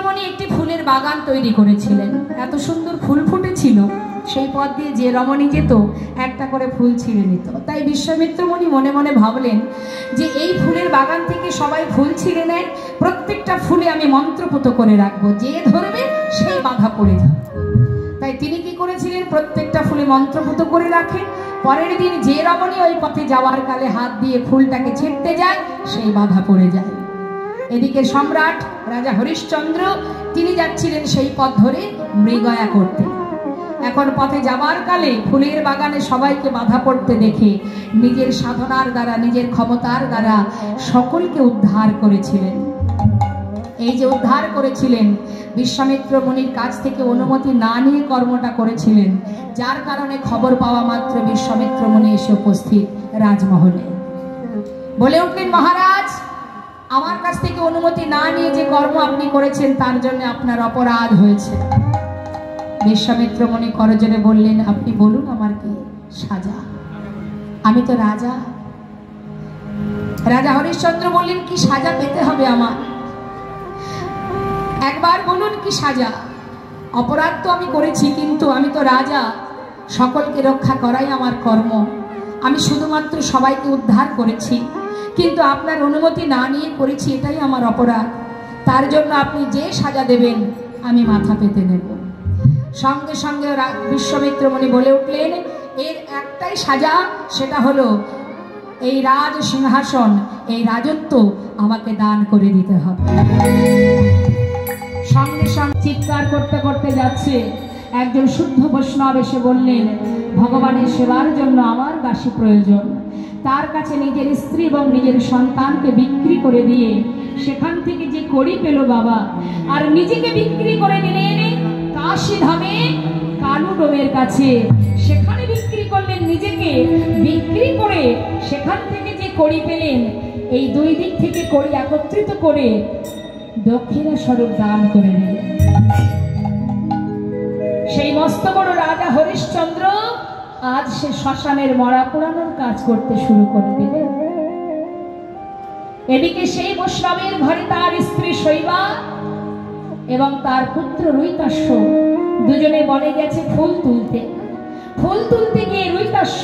মণি একটি ফুলের বাগান তৈরি করেছিলেন। এত সুন্দর ফুল ফুটেছিল, সেই পথ দিয়ে যে রমণী যেত একটা করে ফুল ছিঁড়ে নিত। তাই বিশ্বামিত্র মুনি মনে মনে ভাবলেন যে এই ফুলের বাগান থেকে সবাই ফুল ছিঁড়ে নেয়, প্রত্যেকটা ফুলে আমি মন্ত্রপুত করে রাখবো, যে ধরবে সেই বাধা পড়ে যাবে। তাই তিনি কি করেছিলেন, প্রত্যেকটা ফুলে মন্ত্রপুত করে রাখেন। পরের দিন যে রমণী ওই পথে যাওয়ার কালে হাত দিয়ে ফুলটাকে ছিঁড়তে যায়, সেই বাধা পড়ে যায়। এদিকে সম্রাট রাজা হরিশ্চন্দ্র তিনি যাচ্ছিলেন সেই পথ ধরে মৃগয়া করতে। এখন পথে যাবার কালে ফুলের বাগানে সবাইকে বাধা পড়তে দেখে নিজের সাধনার দ্বারা, নিজের ক্ষমতার দ্বারা সকলকে উদ্ধার করেছিলেন। এই যে উদ্ধার করেছিলেন, বিশ্বামিত্র মুনির কাছ থেকে অনুমতি না নিয়ে কর্মটা করেছিলেন, যার কারণে খবর পাওয়া মাত্র বিশ্বামিত্র মুনি এসে উপস্থিত রাজমহলে। বলে উঠলেন, মহারাজ, আমার কাছ থেকে অনুমতি না নিয়ে যে কর্ম আপনি করেছেন তার জন্য আপনার অপরাধ হয়েছে। বিশ্বামিত্র মুনি করজোড়ে বললেন, আপনি বলুন আমার কি সাজা? আমি তো রাজা। রাজা হরিশ্চন্দ্র বললেন, কি সাজা পেতে হবে আমার? একবার বলুন কি সাজা? অপরাধ তো আমি করেছি, কিন্তু আমি তো রাজা, সকলকে রক্ষা করাই আমার কর্ম। আমি শুধুমাত্র সবাইকে উদ্ধার করেছি, কিন্তু আপনার অনুমতি না নিয়ে করেছি, এটাই আমার অপরাধ। তার জন্য আপনি যে সাজা দেবেন আমি মাথা পেতে নেব। সঙ্গে সঙ্গে বিশ্বামিত্র মুনি বলে উঠলেন, এর একটাই সাজা, সেটা হলো এই রাজ সিংহাসন, এই রাজত্ব আমাকে দান করে দিতে হবে। সঙ্গে সঙ্গে চিৎকার করতে করতে যাচ্ছে একজন শুদ্ধ বৈষ্ণব এসে বললেন, ভগবানের সেবার জন্য আমার দাসী প্রয়োজন। তার কাছে নিজের স্ত্রী এবং নিজের সন্তানকে বিক্রি করে দিয়ে সেখান থেকে যে কড়ি পেল বাবা, আর নিজেকে বিক্রি করে দিলেন কাশী ধামে কালু ডোমের কাছে, সেখানে বিক্রি করলেন নিজেকে। বিক্রি করে সেখান থেকে যে কড়ি পেলেন, এই দুই দিক থেকে কড়ি একত্রিত করে দক্ষিণা স্বরূপ দান করে দিলেন। সেই মস্ত বড় রাজা হরিশ্চন্দ্র আজ সে শ্মশানের মরা পোড়ানোর কাজ করতে শুরু করে দিলেন। এদিকে সেই বৈষ্ণবের ঘরে তার স্ত্রী শৈবা এবং তার পুত্র রুইতাস্য দুজনে বনে গেছে ফুল তুলতে। ফুল তুলতে গিয়ে রুইতাস্য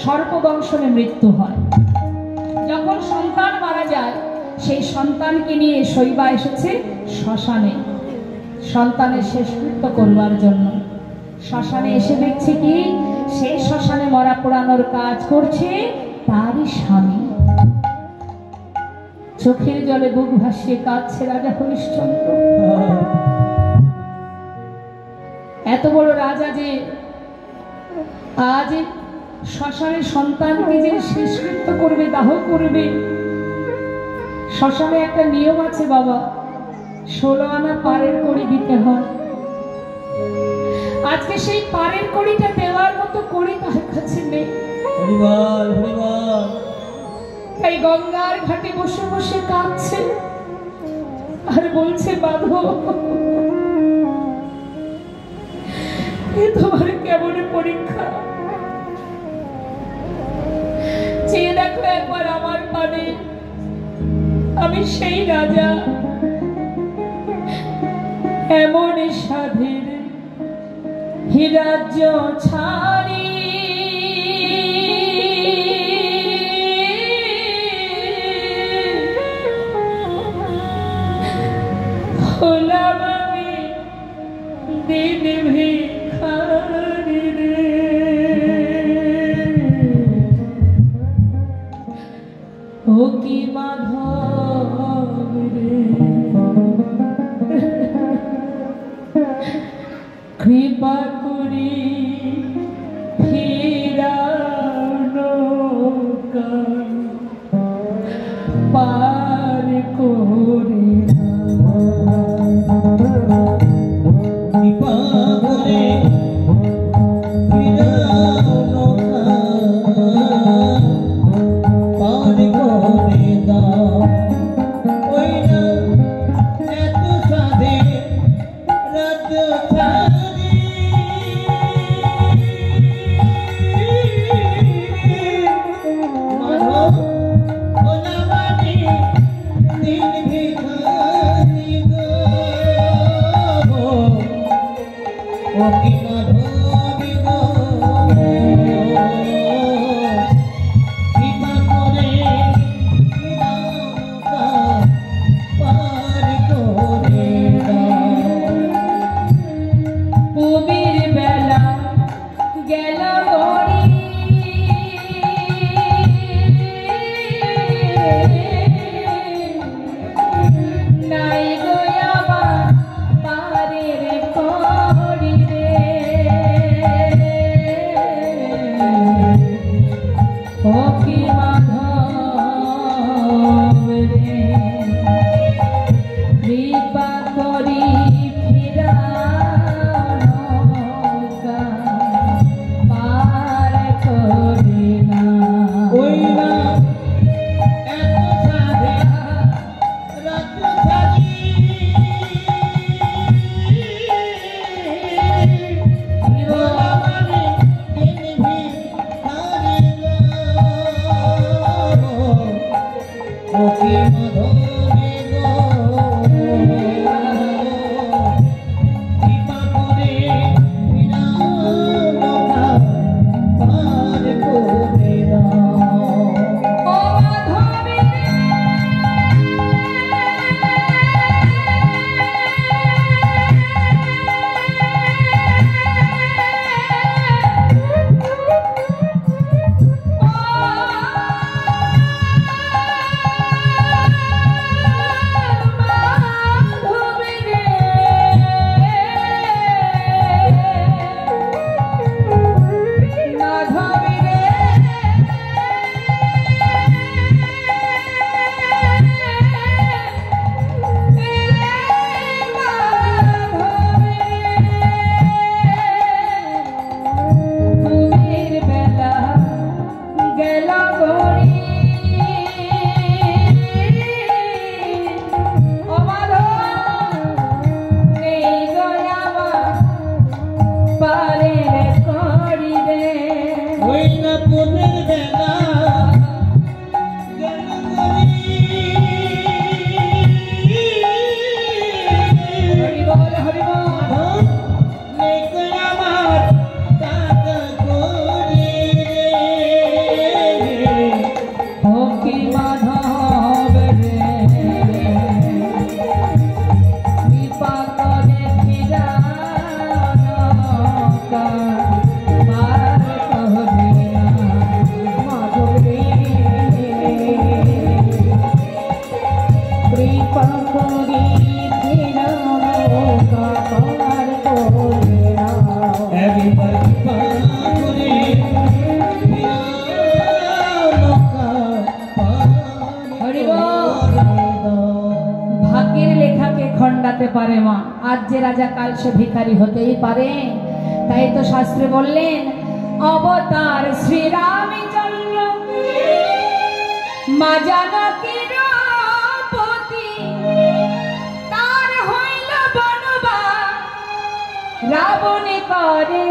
সর্পদংশনে মৃত্যু হয়। যখন সন্তান মারা যায়, সেই সন্তানকে নিয়ে শৈবা এসেছে শ্মশানে সন্তানের শেষকৃত্য করবার জন্য। শ্মশানে এসে দেখছে কি, সেই শ্মশানে মরা পোড়ানোর কাজ করছে তারই স্বামী। চোখের জলে বুক ভাসিয়ে কাঁদছে রাজা হরিশ্চন্দ্র। এত বড় রাজা যে আজ শ্মশানের সন্তানকে যে শেষকৃত্য করবে, দাহ করবে। শ্মশানে একটা নিয়ম আছে বাবা, 16 আনা পারের কড়ি দিতে হয়। আজকে সেই পারের কড়িটা দেওয়ার মতো কড়ি তার কাছে নেই। তাই গঙ্গার ঘাটে বসে বসে কাঁদছে আর বলছে, বাঁধো, এ তোমার কেমন পরীক্ষা। চেয়ে দেখো একবার আমার পানে, আমি সেই রাজা, এমন সাধের হিরাজ্য ছাড়ি হলাম আমি দিন ভিখারি রে। ও কি মাধব রে, কৃপা করি ফিরানো পার করে, কৃপা করে ফিরানো পার করে দাও। ওই না এত সাধে রাত ছাড়ি, মাধব ওলা বাণী দিন ভিখারি গো। খণ্ডাতে পারে মা, আজ যে রাজা কাল সে ভিখারি হতেই পারে। তাই তো শাস্ত্রে বললেন অবতার শ্রীরামচন্দ্র মা জানকীর পতি, তার হইল বনবাস রাবণে করে